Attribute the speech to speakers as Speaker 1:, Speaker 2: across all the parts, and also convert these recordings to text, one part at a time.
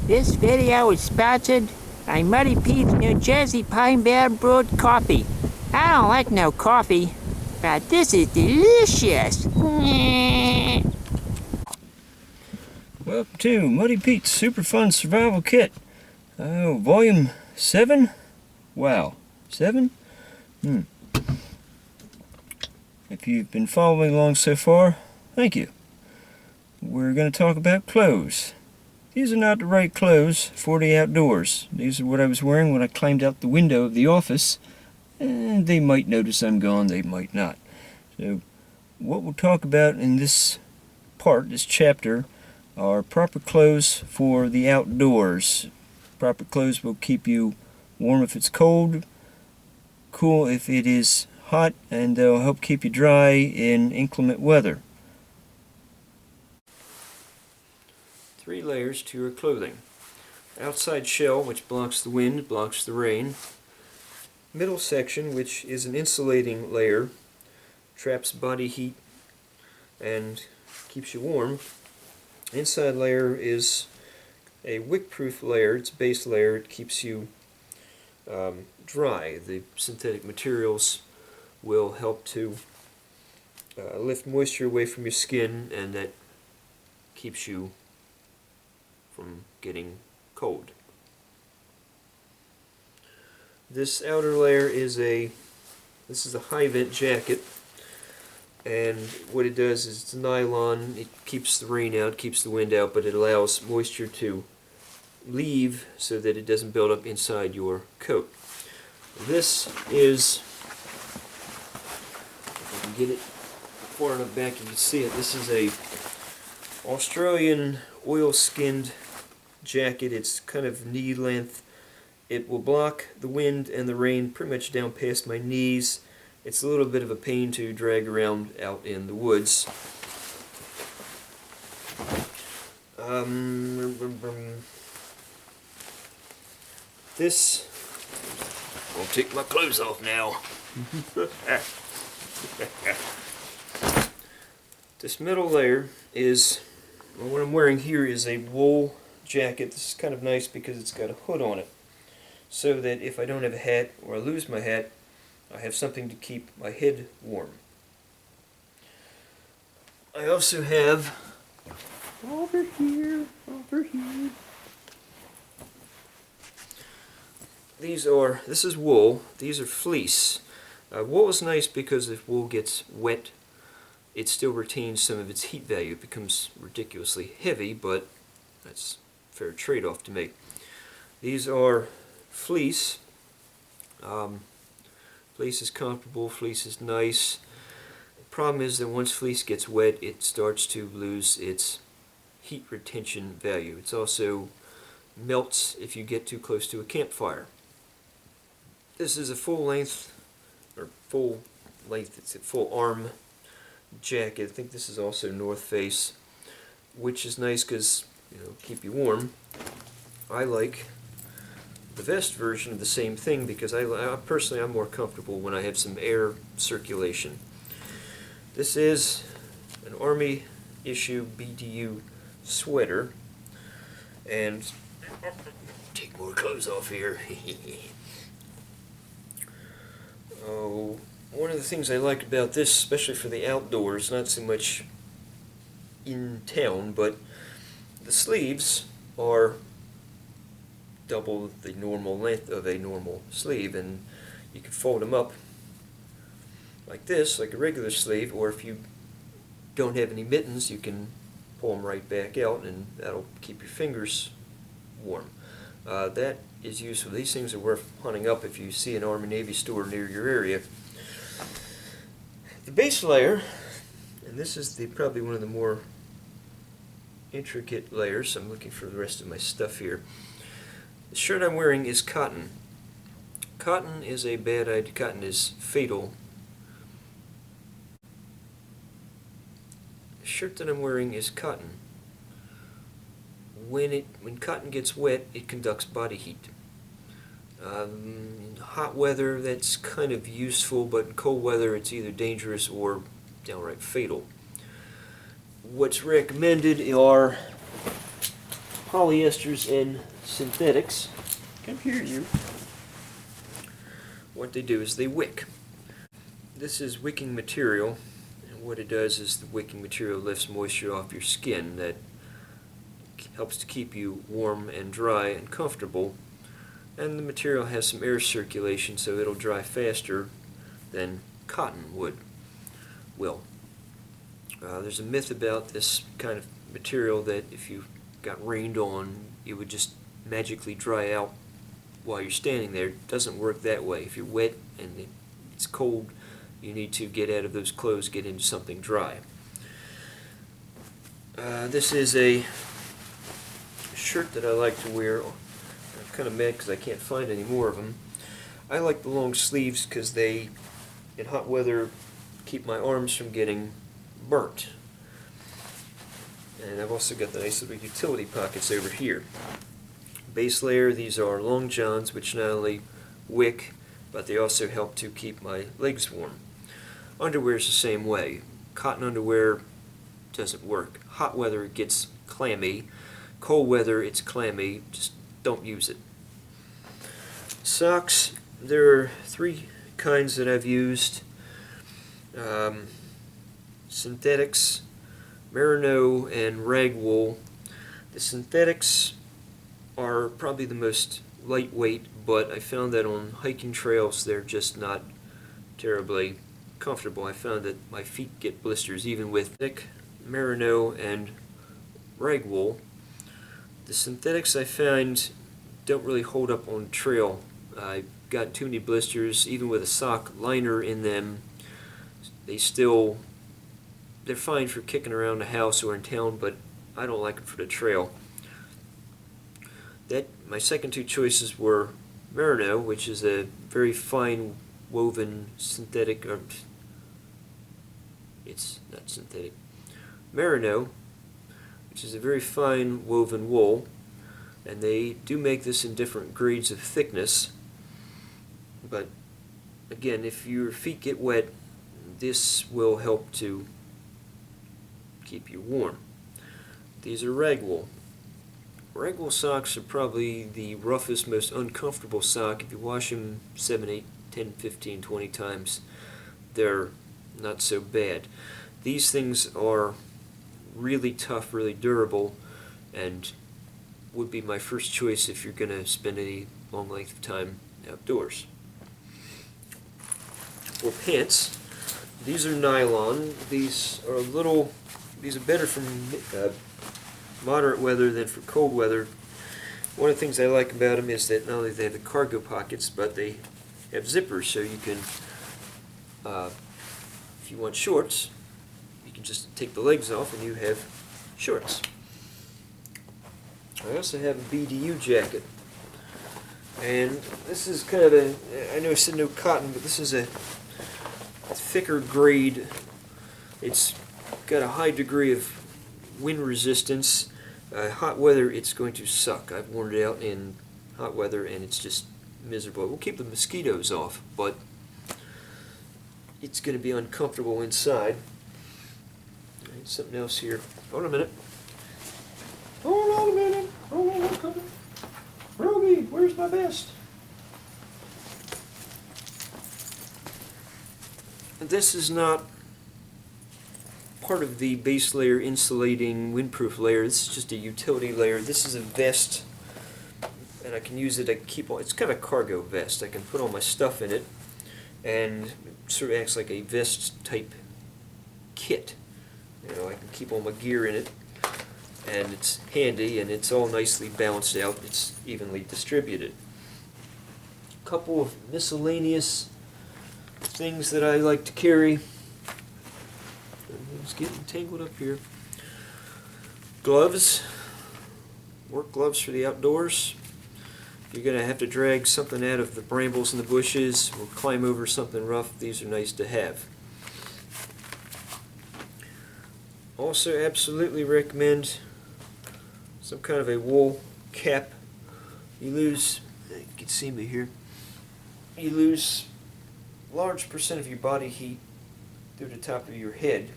Speaker 1: This video is sponsored by Muddy Pete's New Jersey Pine Barrel Brewed Coffee. I don't like no coffee, but this is delicious.
Speaker 2: Welcome to Muddy Pete's Super Fun Survival Kit. Volume 7? Wow. 7? If you've been following along so far, thank you. We're going to talk about clothes. These are not the right clothes for the outdoors. These are what I was wearing when I climbed out the window of the office. And they might notice I'm gone, they might not. So, what we'll talk about in this part, this chapter, are proper clothes for the outdoors. Proper clothes will keep you warm if it's cold, cool if it is hot, and they'll help keep you dry in inclement weather. 3 layers to your clothing. Outside shell, which blocks the wind, blocks the rain. Middle section, which is an insulating layer, traps body heat and keeps you warm. Inside layer is a wick-proof layer. It's a base layer. It keeps you dry. The synthetic materials will help to lift moisture away from your skin, and that keeps you from getting cold. This outer layer is a high vent jacket, and what it does is it's nylon. It keeps the rain out, keeps the wind out, but it allows moisture to leave so that it doesn't build up inside your coat. This is, if I can get it far enough back you can see it, this is a Australian oil-skinned jacket. It's kind of knee length. It will block the wind and the rain pretty much down past my knees. It's a little bit of a pain to drag around out in the woods. This, I'll take my clothes off now. This middle layer is, well, what I'm wearing here is a wool jacket. This is kind of nice because it's got a hood on it, so that if I don't have a hat or I lose my hat, I have something to keep my head warm. I also have over here. This is wool. These are fleece. Wool is nice because if wool gets wet, it still retains some of its heat value. It becomes ridiculously heavy, but that's a fair trade-off to make. These are fleece. Fleece is comfortable, fleece is nice. The problem is that once fleece gets wet, it starts to lose its heat retention value. It also melts if you get too close to a campfire. This is a it's a full arm jacket. I think this is also North Face, which is nice because, keep you warm. I like the vest version of the same thing because personally I'm more comfortable when I have some air circulation. This is an Army issue BDU sweater, and take more clothes off here. One of the things I like about this, especially for the outdoors, not so much in town, but the sleeves are double the normal length of a normal sleeve, and you can fold them up like this, like a regular sleeve, or if you don't have any mittens, you can pull them right back out, and that'll keep your fingers warm. That is useful. These things are worth hunting up if you see an Army Navy store near your area. The base layer, and this is probably one of the more intricate layers. I'm looking for the rest of my stuff here. The shirt I'm wearing is cotton. Cotton is a bad idea. Cotton is fatal. The shirt that I'm wearing is cotton. When cotton gets wet, it conducts body heat. In hot weather, that's kind of useful, but in cold weather, it's either dangerous or downright fatal. What's recommended are polyesters and synthetics. Come here, you. What they do is they wick. This is wicking material, and what it does is the wicking material lifts moisture off your skin. That helps to keep you warm and dry and comfortable, and the material has some air circulation, so it'll dry faster than cotton will. There's a myth about this kind of material that if you got rained on, it would just magically dry out while you're standing there. It doesn't work that way. If you're wet and it's cold, you need to get out of those clothes, get into something dry. This is a shirt that I like to wear. I'm kind of mad because I can't find any more of them. I like the long sleeves because they, in hot weather, keep my arms from getting burnt. And I've also got the nice little utility pockets over here. Base layer, these are long johns, which not only wick, but they also help to keep my legs warm. Underwear is the same way. Cotton underwear doesn't work. Hot weather it gets clammy. Cold weather it's clammy. Just don't use it. Socks, there are 3 kinds that I've used. Synthetics, merino, and rag wool. The synthetics are probably the most lightweight, but I found that on hiking trails they're just not terribly comfortable. I found that my feet get blisters even with thick merino and rag wool. The synthetics I find don't really hold up on trail. I got too many blisters, even with a sock liner in them. They're fine for kicking around the house or in town, but I don't like them for the trail. My second 2 choices were merino, which is a very fine woven synthetic, or it's not synthetic, merino, which is a very fine woven wool, and they do make this in different grades of thickness. But again, if your feet get wet, this will help to keep you warm. These are rag wool. Rag wool socks are probably the roughest, most uncomfortable sock. If you wash them 7, 8, 10, 15, 20 times, they're not so bad. These things are really tough, really durable, and would be my first choice if you're going to spend any long length of time outdoors. For pants, these are nylon. These are better for moderate weather than for cold weather. One of the things I like about them is that not only they have the cargo pockets, but they have zippers, so you can, if you want shorts, you can just take the legs off and you have shorts. I also have a BDU jacket, and this is kind of I know I said no cotton, but this is a thicker grade. It's got a high degree of wind resistance. Hot weather, it's going to suck. I've worn it out in hot weather, and it's just miserable. It will keep the mosquitoes off, but it's going to be uncomfortable inside. Right, something else here. Hold on a minute. Hold on a minute. Hold on, I'm coming. Ruby, where's my vest? This is not part of the base layer insulating windproof layer. This is just a utility layer. This is a vest, and I can use it to keep on. It's kind of a cargo vest. I can put all my stuff in it, and it sort of acts like a vest type kit. You know, I can keep all my gear in it, and it's handy, and it's all nicely balanced out. It's evenly distributed. A couple of miscellaneous things that I like to carry. It's getting tangled up here. Gloves, work gloves for the outdoors. If you're going to have to drag something out of the brambles and the bushes or climb over something rough, these are nice to have. Also absolutely recommend some kind of a wool cap. You lose, you can see me here, you lose a large percent of your body heat through the top of your head.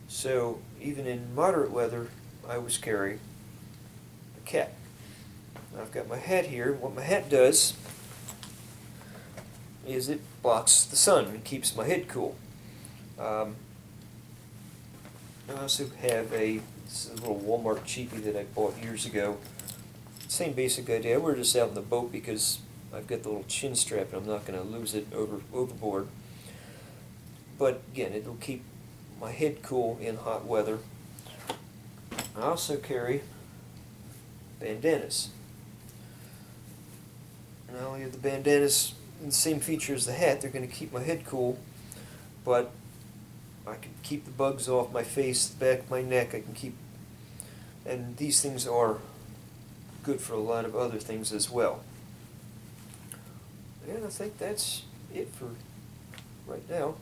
Speaker 2: So even in moderate weather, I always carry a cap. Now I've got my hat here. What my hat does is it blocks the sun and keeps my head cool. I also have this is a little Walmart cheapie that I bought years ago. Same basic idea. I wear this out in the boat because I've got the little chin strap and I'm not going to lose it overboard. But again, it'll keep my head cool in hot weather. I also carry bandanas. Not only are the bandanas the same feature as the hat, they're going to keep my head cool, but I can keep the bugs off my face, the back of my neck. I can keep, and these things are good for a lot of other things as well. And I think that's it for right now.